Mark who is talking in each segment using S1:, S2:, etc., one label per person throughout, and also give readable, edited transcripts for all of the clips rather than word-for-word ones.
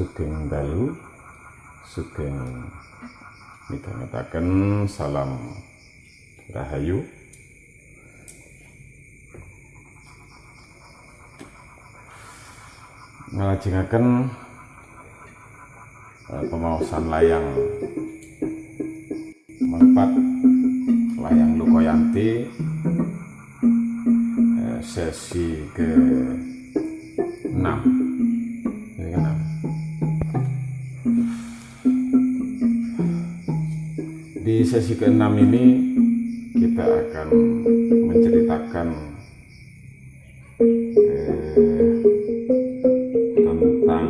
S1: Sugeng dalu, sugeng midhangetaken salam rahayu. Nglajengaken pemaosan layang melepat layang Lukoyanti sesi ke-6. Di sesi ke-6 ini kita akan menceritakan tentang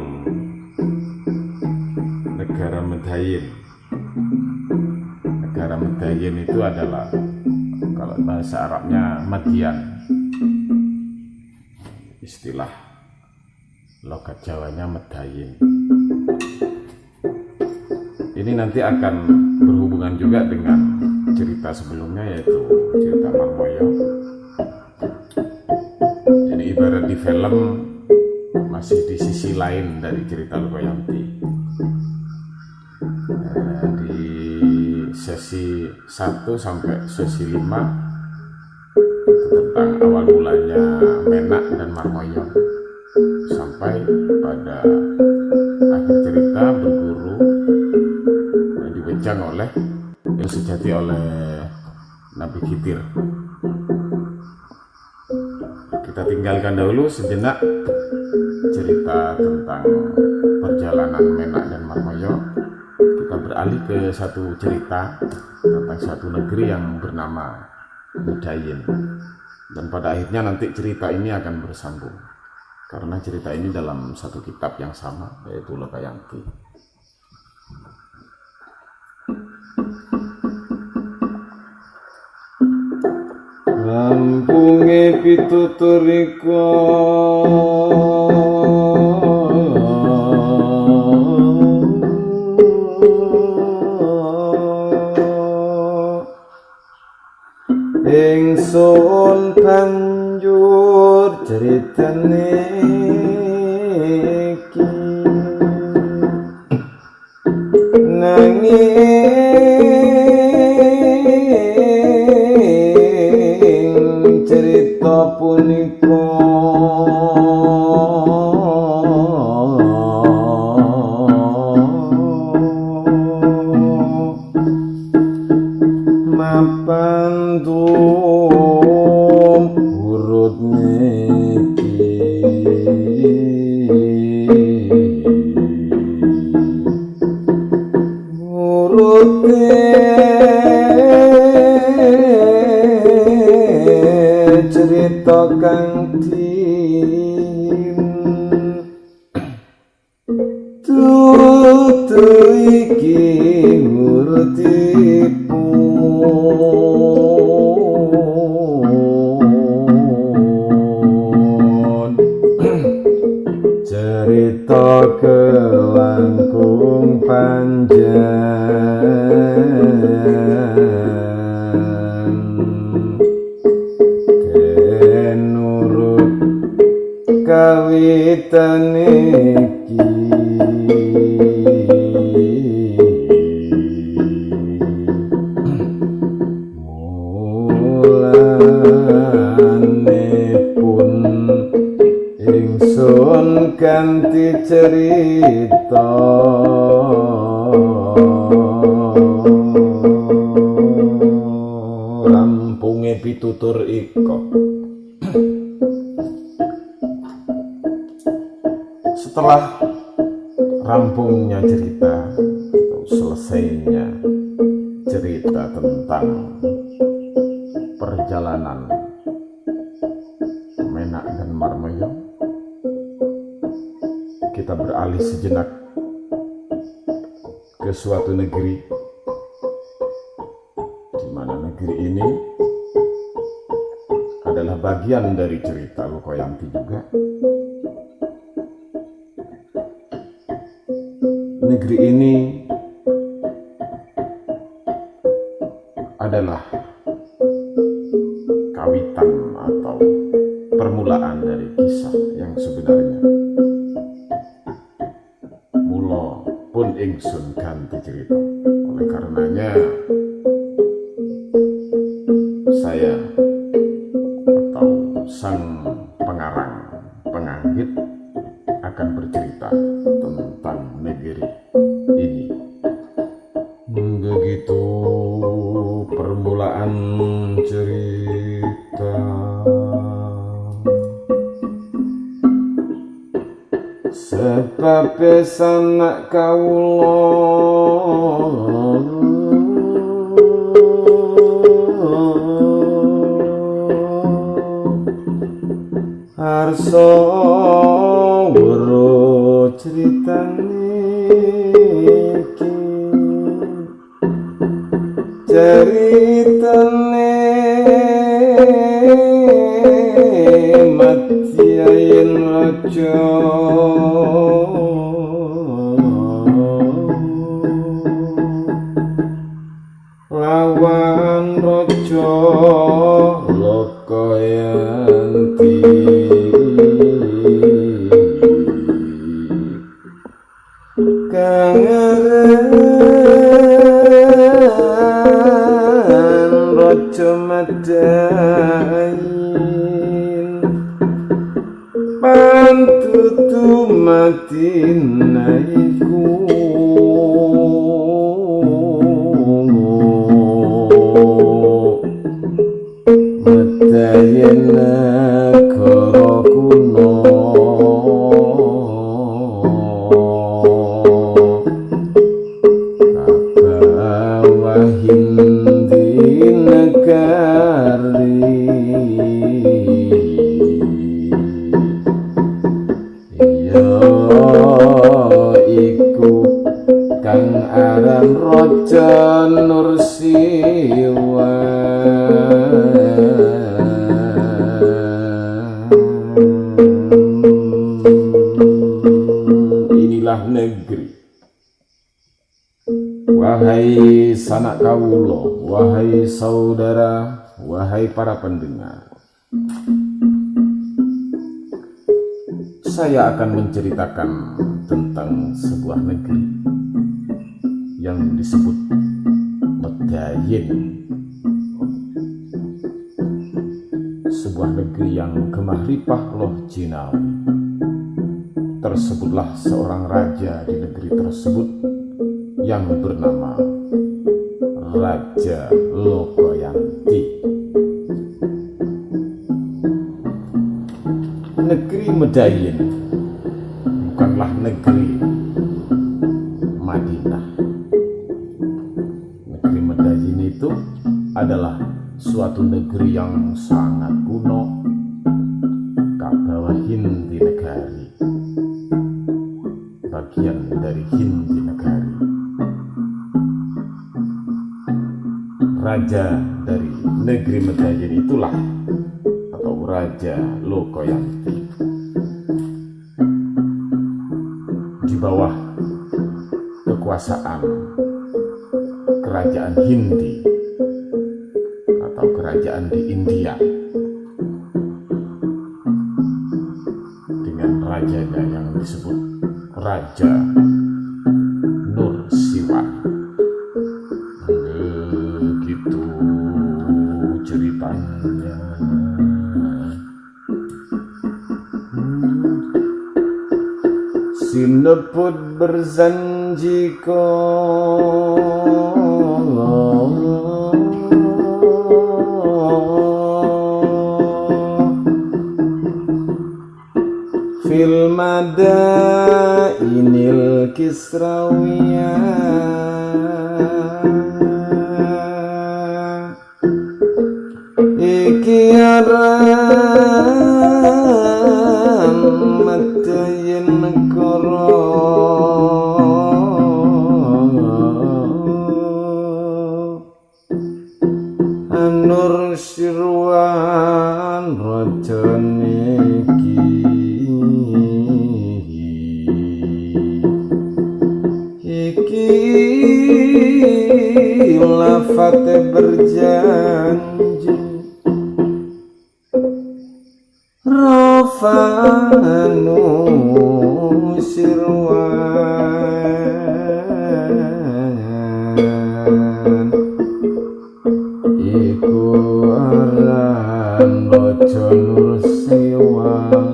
S1: negara Medhayin. Negara Medhayin itu adalah, kalau bahasa Arabnya, Madian. Istilah logat Jawanya Medhayin. Ini nanti akan berhubungan juga dengan cerita sebelumnya, yaitu cerita Marmoyo. Jadi ibarat di film, masih di sisi lain dari cerita Lukoyanti. Di sesi 1 sampai sesi 5 itu tentang awal mulanya Menak dan Marmoyo, sampai pada akhir cerita berguru dan dibejang oleh yang sejati oleh Nabi Khidir. Kita tinggalkan dahulu sejenak cerita tentang perjalanan Menak dan Marmoyo. Kita beralih ke satu cerita tentang satu negeri yang bernama Medhayin. Dan pada akhirnya nanti cerita ini akan bersambung, karena cerita ini dalam satu kitab yang sama, yaitu Lukoyanti. Rampunge pitutur iko ingsun banjur ceritane iki nanging cerita punika mapan urut niki cerita kang tutu iki urutipun cerita kelangkung panjang kenurut kawitan iki ingsun ganti cerita rampunge pitutur iko. Setelah rampungnya cerita atau selesainya cerita tentang perjalanan Menak dan Marmoyo, kita beralih sejenak ke suatu negeri, di mana negeri ini adalah bagian dari cerita Lukoyanti juga. Negeri ini adalah kawitan atau permulaan dari kisah yang sebenarnya. ingsun ganti cerita. Oleh karenanya saya atau sang pengarang penganggit akan bercerita tentang negeri ini. Begitu permulaan cerita. Sebab sanak kawula arsa weruh critane iki ceritane Matyayen raja lawan raja Lokayanti kang aran raja Madain pantutu Madinah iku Madain negara kuno kabawah Hindi negari iku kang aran Raja Nursiwa. Inilah negeri. Wahai sanak kawula, wahai saudara, wahai para pendengar, saya akan menceritakan tentang sebuah negeri yang disebut Madain. Sebuah negeri yang gemah ripah loh jinawi. Tersebutlah seorang raja di negeri tersebut yang bernama Raja Lokayanti. Negeri Madain bukanlah negeri Madinah. Negeri Madain itu adalah suatu negeri yang sangat kuno, kabawah Hindi negari, bagian dari Hindi negari. Raja dari negeri Madain itulah atau Raja Lokayanti. Di bawah kekuasaan kerajaan Hindi atau kerajaan di India dengan rajanya yang disebut Raja Nursiwa. Begitu ceritanya. Sinebut berjanji fil madainil kisrawiyah iki aran Madain negara Anur Sirwan raja niki iki lafate berjanji Rafanu Sirwan Raja Nursewan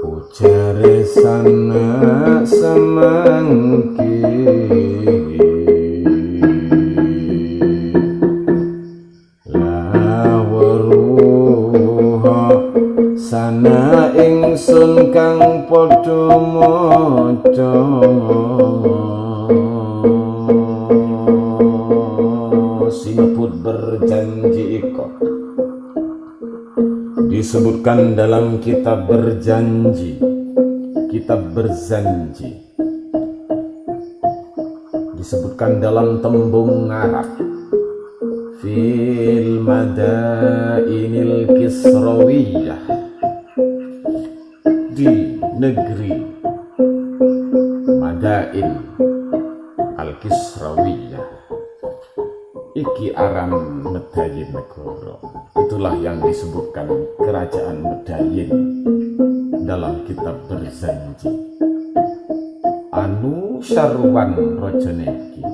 S1: ujare sanak semangki sana ingsun kang padha maca sinebut berjanji iko disebutkan dalam kitab berjanji, kitab berjanji disebutkan dalam tembung Arab fil madainil kisrawiyah, di negeri Madain al-Kisrawiyah iki aran Medayin negara. Itulah yang disebutkan kerajaan Medayin dalam kitab berjanji. Anu Sarwan Rojoneki,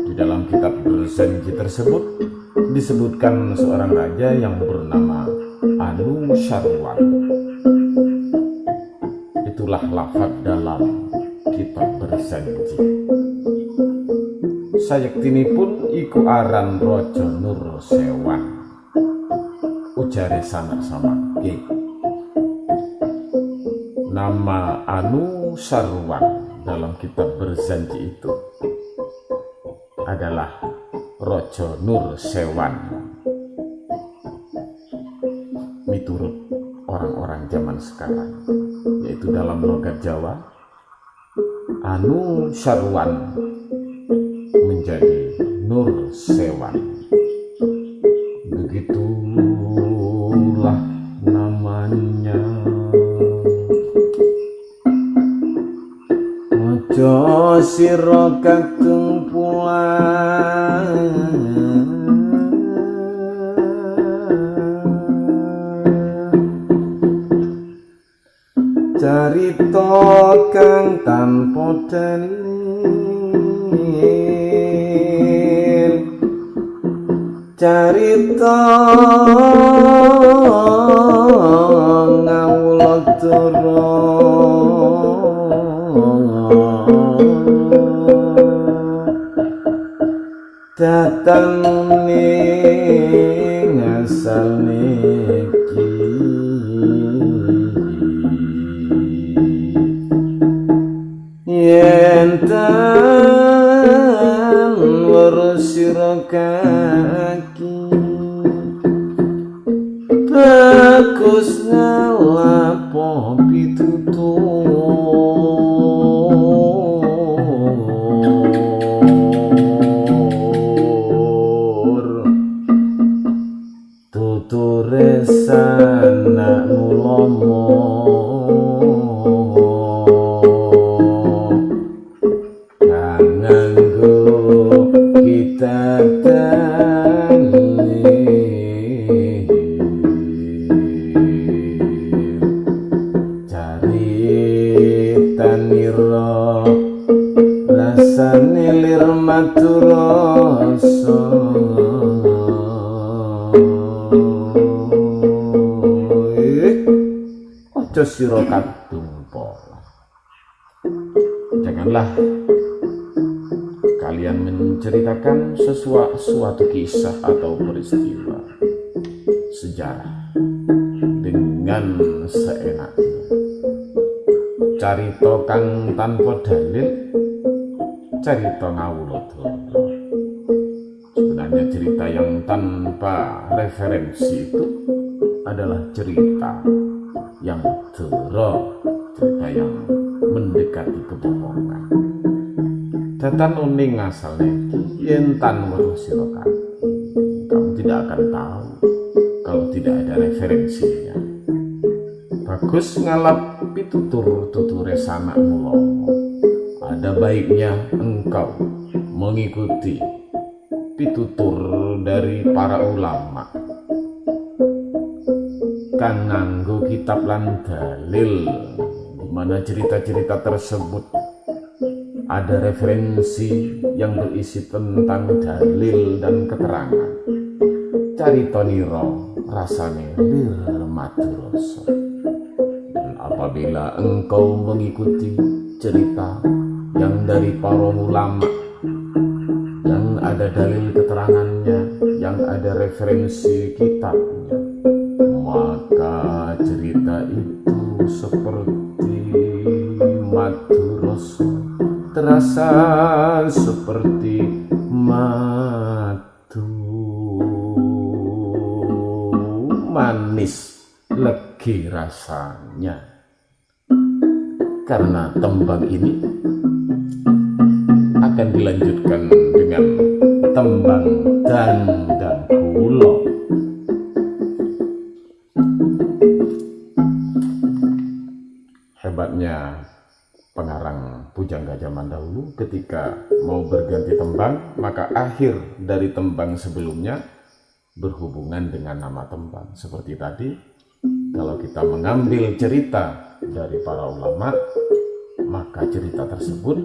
S1: di dalam kitab berjanji tersebut disebutkan seorang raja yang bernama Anu Sarwan. Itulah lafaz dalam kitab berjanji. Sayektinipun iku aran Raja Nursewan ujare sanak samangke. Nama Anu Sarwan dalam kitab berjanji itu adalah Raja Nursewan miturut orang-orang zaman sekarang, yaitu dalam logat Jawa Anu Sarwan menjadi Nursewan. Begitulah namanya. Ojo sira kakung pulang carita kang tanpa dalil, carita ngawula datang ning asal niki yen tan wersira kaki bagus ngalapo tuture sanak mulomo nganggo kita taniro rasane lir maturasa aja sira kadung pola. Janganlah kalian menceritakan suatu kisah atau peristiwa sejarah dengan seenaknya. Carita kang tanpa dalil, carita ngawula-dara. Sebenarnya cerita yang tanpa referensi itu adalah cerita yang doro, cerita yang mendekati kebohongan. Datan uning asalnya yen tan weruh sira kaki, kamu tidak akan tahu kalau tidak ada referensinya. Bagus ngalap pitutur-tuture sanak mulomo. Ada baiknya engkau mengikuti pitutur dari para ulama kang nganggo kitab lan dalil, di mana cerita-cerita tersebut ada referensi yang berisi tentang dalil dan keterangan. Carita niro rasane lir maduroso. Dan apabila engkau mengikuti cerita yang dari para ulama, yang ada dalil keterangannya, yang ada referensi kitabnya, maka cerita itu seperti maduroso, terasa seperti madu, manis legi rasanya. Karena tembang ini akan dilanjutkan dengan tembang dandang kula. Hebatnya pengarang pujangga zaman dahulu, ketika mau berganti tembang, maka akhir dari tembang sebelumnya berhubungan dengan nama tembang. Seperti tadi, kalau kita mengambil cerita dari para ulama, maka cerita tersebut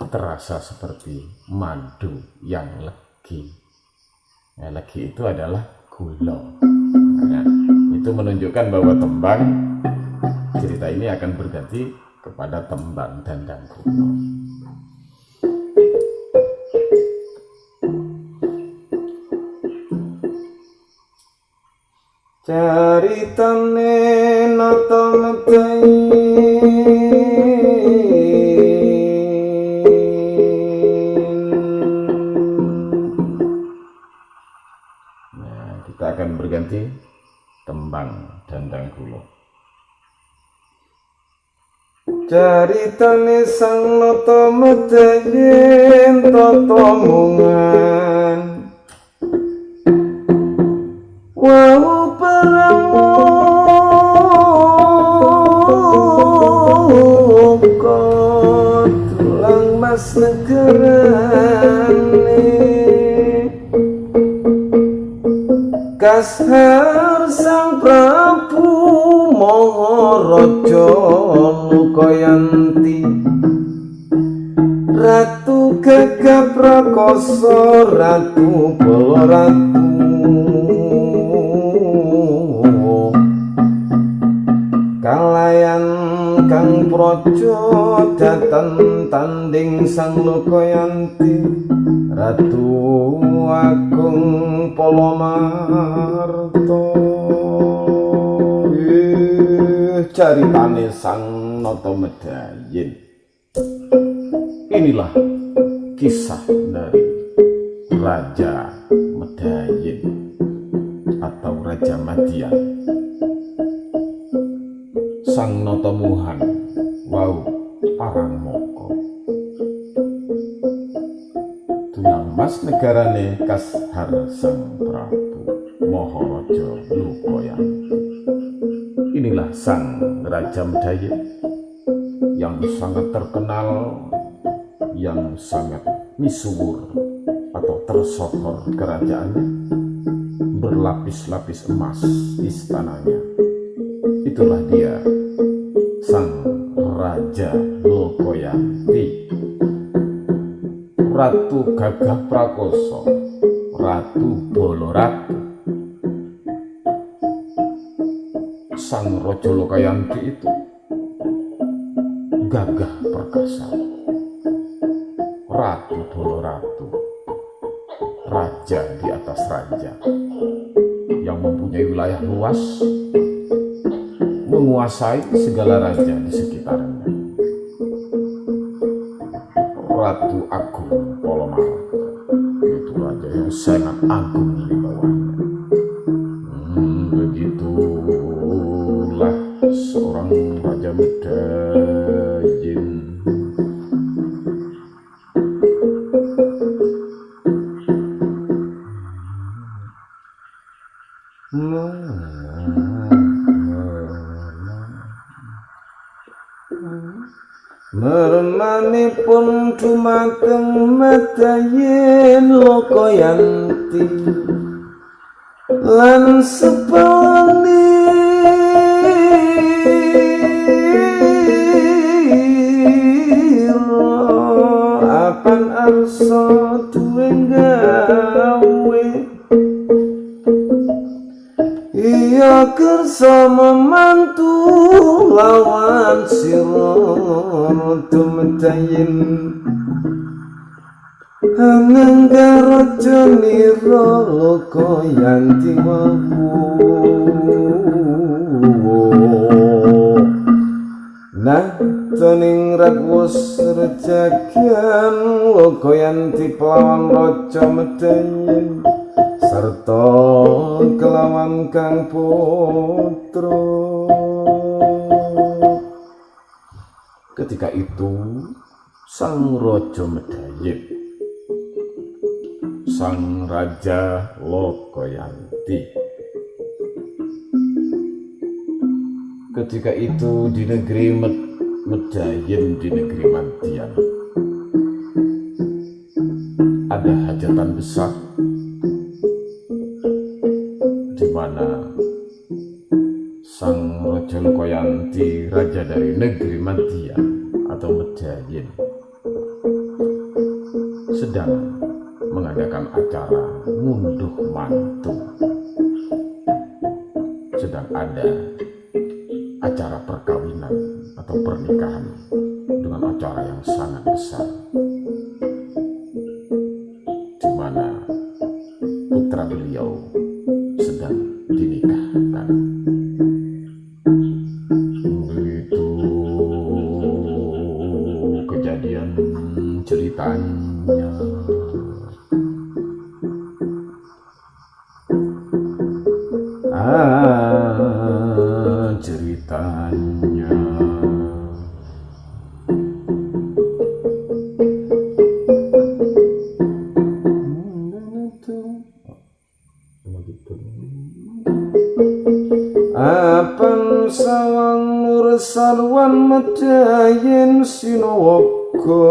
S1: terasa seperti madu yang legi. Legi itu adalah gula. Itu menunjukkan bahwa tembang cerita ini akan berganti kepada tembang dandang kula. Caritane nata kita akan berganti tembang dandang kula. Caritane sang nata medhayen tata mungan, wau pramuka tulang mas negarane, kashar sang Prabu Maharaja Lukayanti, Ratu Gagah Prakasa, Ratu Balaratu, kalayan kang praja datan tanding sang Lukayanti, Ratu Agung Palamarta. Caritane sang nata medhayen. Inilah kisah dari Raja Medhayen atau Raja Madian. Sang Natamuhan wau parangmoko, tulang mas negarane kashar sang Prabu Maharaja Lukayanti. Inilah sang Raja Medhayen yang sangat terkenal, yang sangat misuwur atau tersohor kerajaannya, berlapis-lapis emas istananya. Itulah dia, sang Raja Lukayanti, Ratu Gagah Prakasa, Ratu Balaratu. Sang Raja Lukayanti itu gagah perkasa, Ratu Balaratu, raja di atas raja, yang mempunyai wilayah luas, menguasai segala raja di sekitarnya. Ratu Agung Palamarta, itu raja yang sangat agung di bawahnya. Begitulah seorang Raja Medhayen. Mermanipun dumateng Medhayen Lukayanti lan sepani kersa duwe gawe, iya kersa memantu lawan sira tumetayin anenggara nira loko yanti nah toning rakwus rejagan loko yanti pelawan raja medayin serta kelawan kang putra. Ketika itu sang raja Medayin, sang raja Lokoyanti, ketika itu di negeri Medayin, di negeri Mantian, ada hajatan besar di mana sang raja Lokoyanti, raja dari negeri Mantian atau Medayin, sedang mengadakan acara ngunduh mantu. Sedang ada acara perkawinan atau pernikahan dengan acara yang sangat besar, di mana putra beliau sedang dinikahkan. Begitu kejadian ceritanya. Ceritanya apan sawang nur sarwan Medayin Sinawaga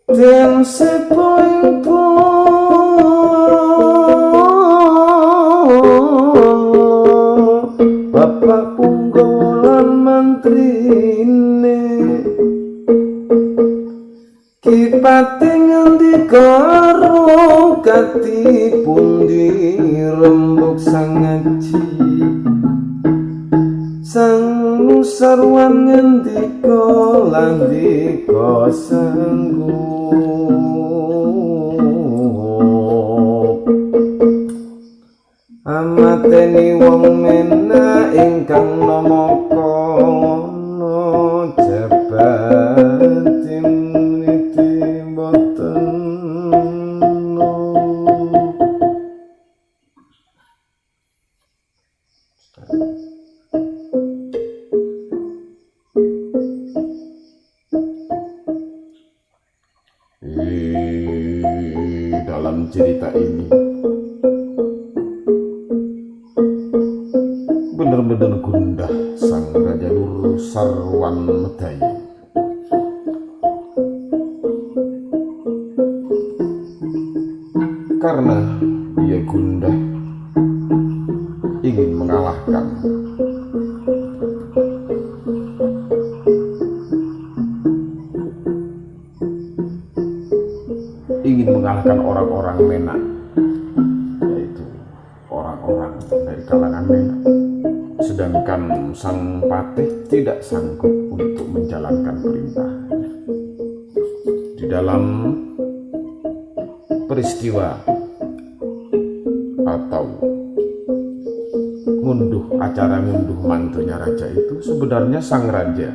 S1: den sepoing-poing Bapak Punggawa mantrine Kipati ngendika karo kati pundi rembug sang ngaji sang nusarwan ngendika landika sanggup amateni wong mena ingkang nama kono jabatin niti boten dalam cerita ini benar-benar gundah sang Raja Nur Sarwan Medayin. Karena dia gundah ingin mengalahkan orang-orang Menak, yaitu orang-orang dari kalangan Menak. Sedangkan sang patih tidak sanggup untuk menjalankan perintah. Di dalam peristiwa atau acara ngunduh mantunya raja itu, sebenarnya sang raja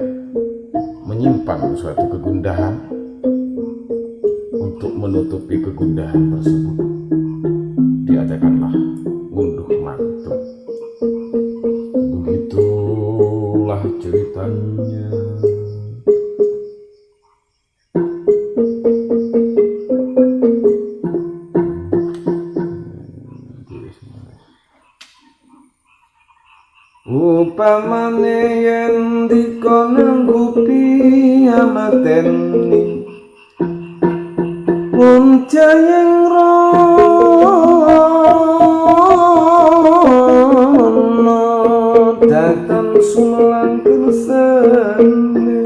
S1: menyimpan suatu kegundahan. Untuk menutupi kegundahan tersebut, diadakanlah ngunduh mantu. Begitulah ceritanya. Upamane yen dikono nggupi amateni Jayeng rono datang sulang kersane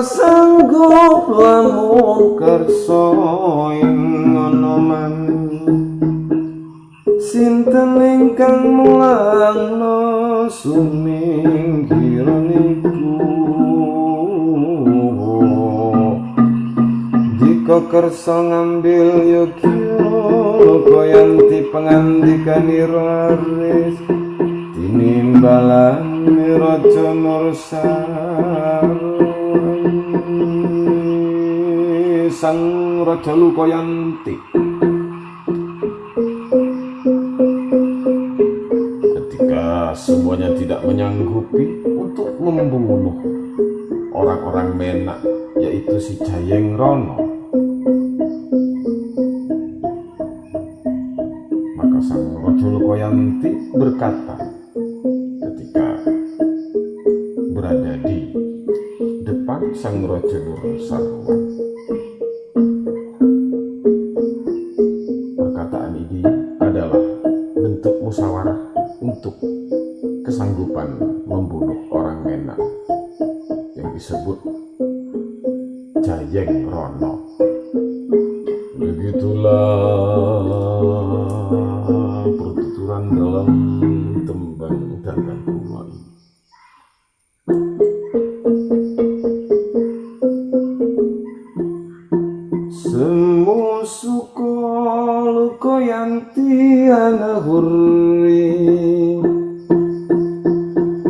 S2: sanggup lamun kersa ing ana mani sinten ingkang mulangna suning kiraniku dika kersa ngambil yogya koyanti pangandikanira ris tinimbalan Raja Nursarwan sang Raja Lukoyanti. Ketika semuanya tidak menyanggupi untuk membunuh orang-orang Menak, yaitu si Jayeng Rono, maka sang Raja Lukoyanti berkata ketika berada di depan sang Raja Nursarwan, perkataan ini adalah bentuk musyawarah untuk kesanggupan membunuh orang Menak yang disebut Jayeng Rono. Begitulah pertuturan dalam tembang Gandang Kumon. Semu suka Lukoyanti ana hurri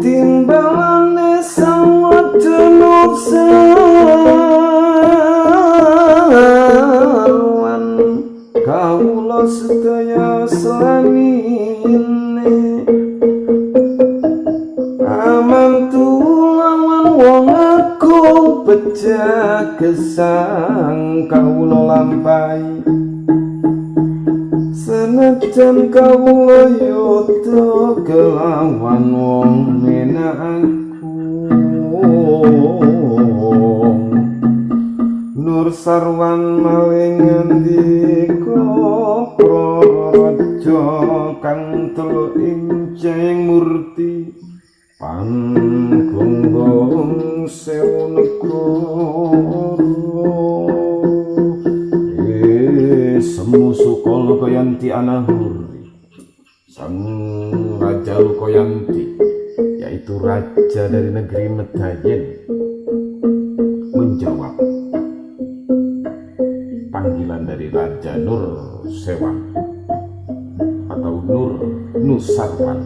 S2: timbalane sang Raja Nursarwan kawula sedaya slamine amantu lawan wong aku pecah gesang kawula lampahi senajan kawula yudha kelawan wong Menakku. Nursarwan maling ngendika praraja kang telu ing Jayeng Murti panggonggong sewu negara semu suka Lukoyanti ana hurri sang Raja Lukoyanti, yaitu raja dari negeri Medayin, menjawab panggilan dari Raja Nursarwan atau Nursarwan.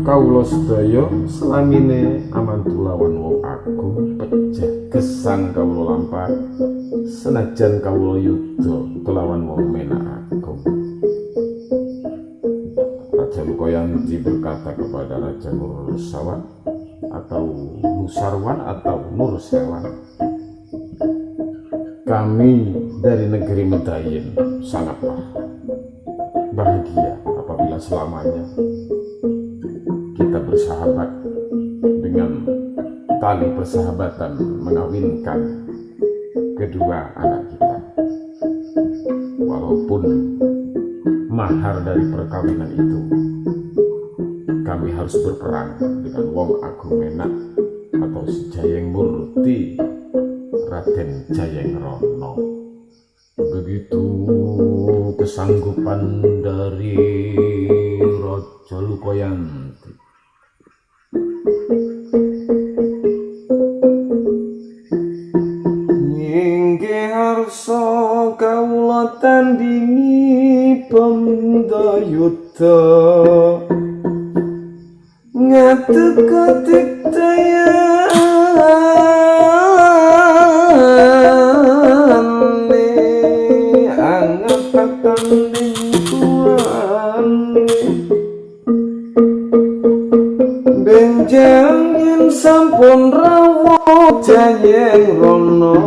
S2: Kawula sedaya selamine amantu lawan wong agung pecah gesang kawula lampahi senajan kawula yudha kelawan wong Menak agung. Raja Lukoyanti berkata kepada Raja Nursarwan atau Nursarwan, kami dari negeri Medayin sangatlah bahagia apabila selamanya kita bersahabat dengan tali persahabatan mengawinkan kedua anak kita. Walaupun mahar dari perkawinan itu kami harus berperang dengan wong agung Menak atau si Jayeng Murti Raden Jayeng Rono. Begitu kesanggupan dari Raja Lukoyanti. Inggih harsa kawula tandingi pamdayuda ngadeg ketik dayane angatakan lingkuane benjang yen sampun rawuh Jayeng Rono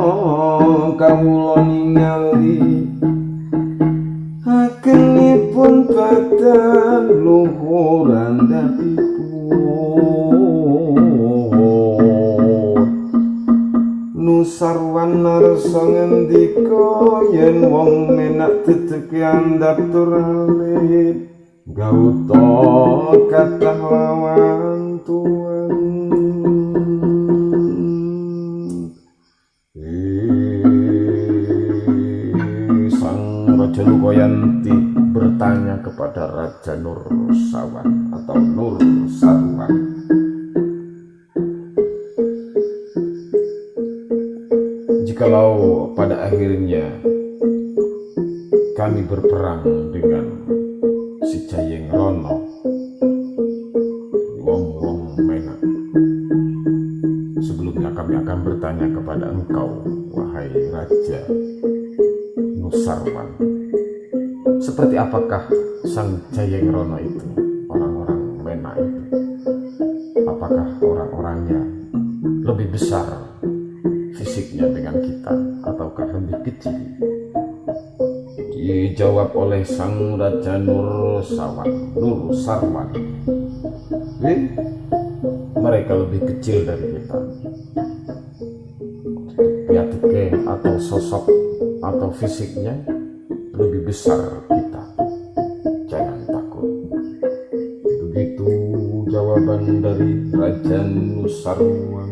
S2: kawula ningali agenipun badan luhur andhapipun. Nursarwan narsa ngendika yen wong Menak dedeke andhap tur alit gauta kathah lawan tuan. Raja Nursawan atau Nursarwan. Jikalau pada akhirnya kami berperang dengan si Jayeng Rono, wong-wong Menak, sebelumnya kami akan bertanya kepada engkau, wahai Raja Nusarwan, seperti apakah sang Jayeng Rono itu, orang-orang Menak itu? Apakah orang-orangnya lebih besar fisiknya dengan kita, ataukah lebih kecil? Dijawab oleh sang Raja Nursarwan, mereka lebih kecil dari kita. Piatike atau sosok atau fisiknya lebih besar kita. Jangan takut. Begitu jawaban dari Raja Nusarwan.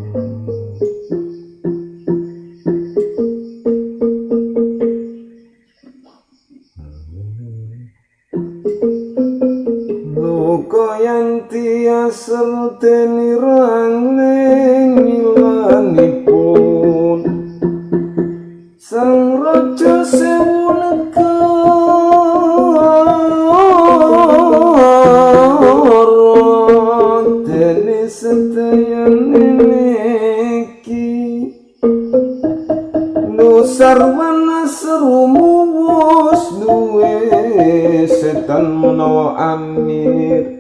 S2: Lokoyanti asal tenirang lengilanipun sang raja sewu negara dene sedayane niki Nusarwan serumu wus duwe setan menawa amir.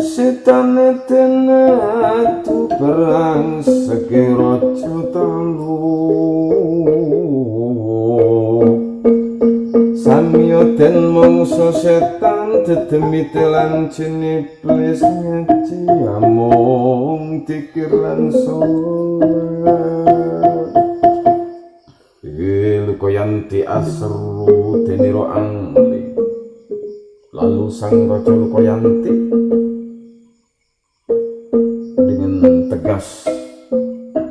S2: Setan tenatu perang sekira cutalu samyo den mangsa setan dedemitelan ciniplis ngaji amung tikiran sholat. Lukoyanti asru deniro angli. Lalu sang Raja Lukoyanti dengan tegas,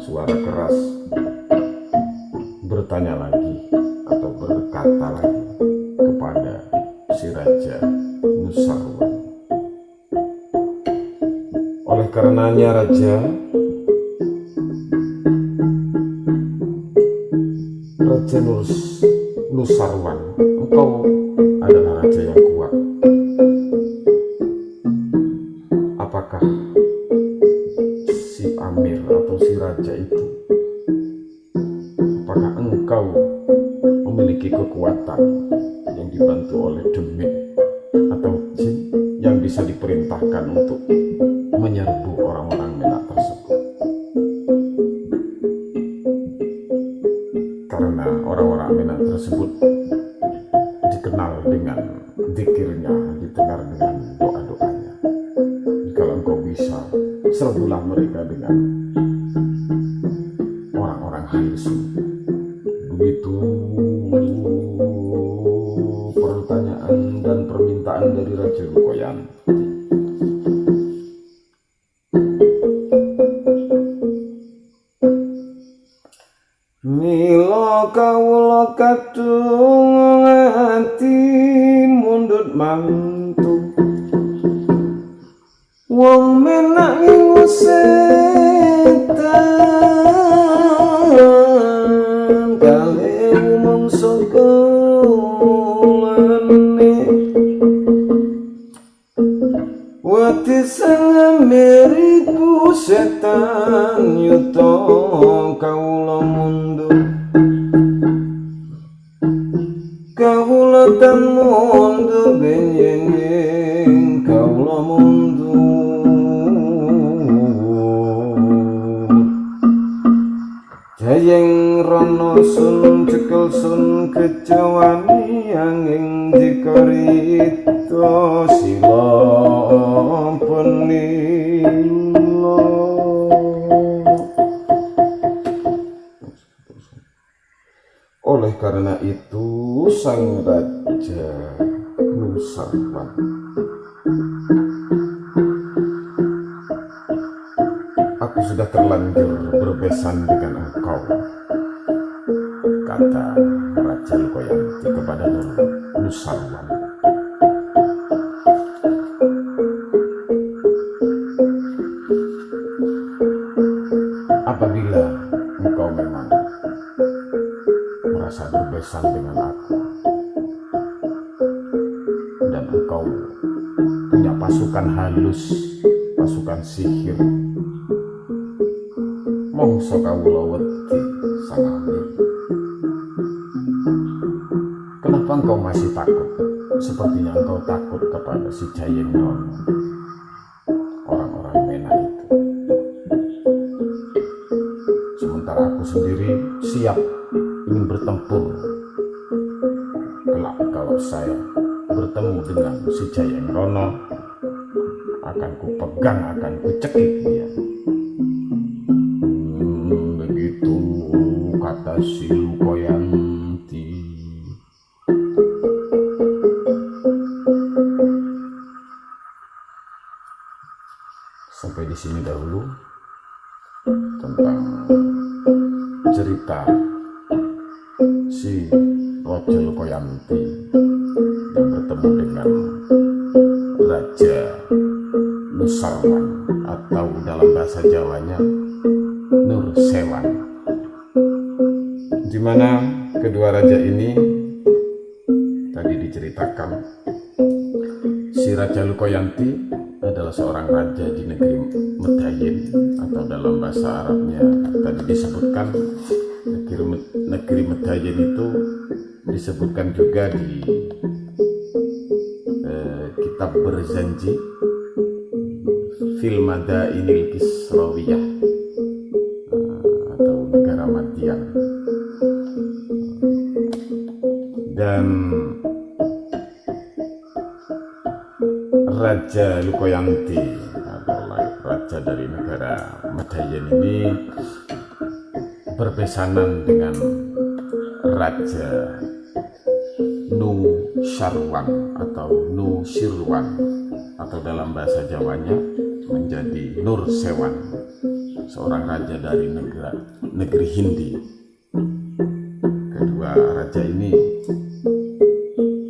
S2: suara keras, bertanya lagi atau berkata lagi kepada si Raja Nusarwan. Oleh karenanya Raja Nusarwan, engkau adalah raja yang kuat. Apakah si Amir atau si raja itu, apakah engkau memiliki kekuatan yang dibantu oleh demit atau jin yang bisa diperintahkan untuk menyerbu orang-orang Menak tersebut? Karena orang-orang Menak tersebut dikenal dengan zikirnya, didengar dengan doa-doanya. Jikalau engkau bisa, serbulah mereka dengan orang-orang Haisu. Begitu pertanyaan dan permintaan dari Raja Lukoyanti. Mila kawula kadung ati mundut mantu wong Menak ing setan kale mangsa kulane wati sang meriku setan yuta kawula mundur. Kawula tan mundur benjing kawula mundur. Jayeng Rono sun cekel sun kecawani angin dikarito sila penilo. Oleh karena itu sang Raja Nusarwan aku sudah terlanjur berbesan dengan engkau, kata Raja Lukoyanti kepada Nusarwan. bersalesan dengan aku, dan engkau punya pasukan halus, pasukan sihir. Mongso kawula wedi Sang Amir. Kenapa engkau masih takut? Sepertinya engkau takut kepada si Jayeng Rono, orang-orang Menak itu. Sementara aku sendiri siap ingin bertempur. Kelak kalau saya bertemu dengan si Jayeng Rono, akan kupegang, akan kucekik dia. Begitu kata si Lukoyanti. Sampai di sini dahulu tentang cerita si Raja Lukoyanti yang bertemu dengan Raja Nusarwan, atau dalam bahasa Jawanya Nursewan, di mana kedua raja ini tadi diceritakan. Si Raja Lukoyanti adalah seorang raja di negeri Medayin, atau dalam bahasa Arabnya tadi disebutkan negeri Medayin itu disebutkan juga di kitab Berzanji fil Madainil Kisrawiyah, atau negara Madian. Dan Raja Lukoyanti adalah raja dari negara Medayin ini berbesanan dengan Raja Nusarwan atau Nusirwan, atau dalam bahasa Jawanya menjadi Nursewan, seorang raja dari negeri Hindi. Kedua raja ini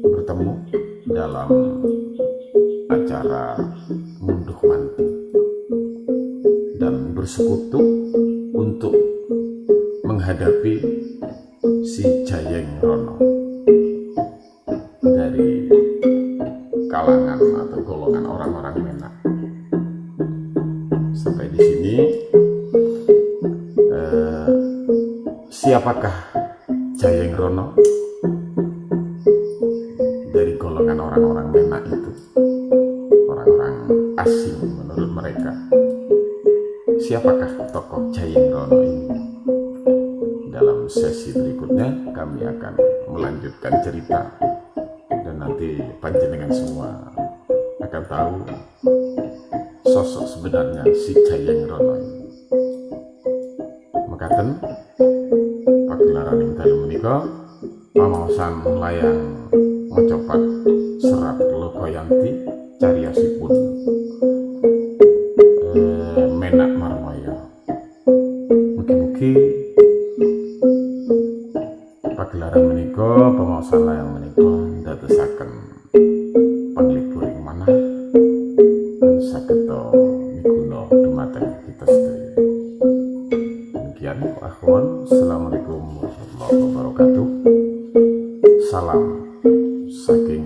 S2: bertemu dalam acara ngunduh mantu dan bersekutu untuk menghadapi si Jayeng Rono dari kalangan atau golongan orang-orang Menak. Sampai di sini, siapakah Jayeng Rono dari golongan orang-orang Menak itu? Orang-orang asing menurut mereka. Siapakah tokoh Jayeng Rono ini? Dalam sesi berikutnya kami akan melanjutkan cerita, dan nanti panjenengan semua akan tahu sosok sebenarnya si Jayeng Rono ini. Mekaten pagelaran dalu menika pamaosan layang mocopat serat Lukoyanti cariyosipun Menak Marmaya. Mugi-mugi pagelaran menika pamaosan layang menika ndadosaken panglipuring manah lan sageta miguna dumateng kita sedaya. Demikian akhwan, assalamualaikum warahmatullahi wabarakatuh. Salam saking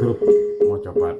S2: grup mocopat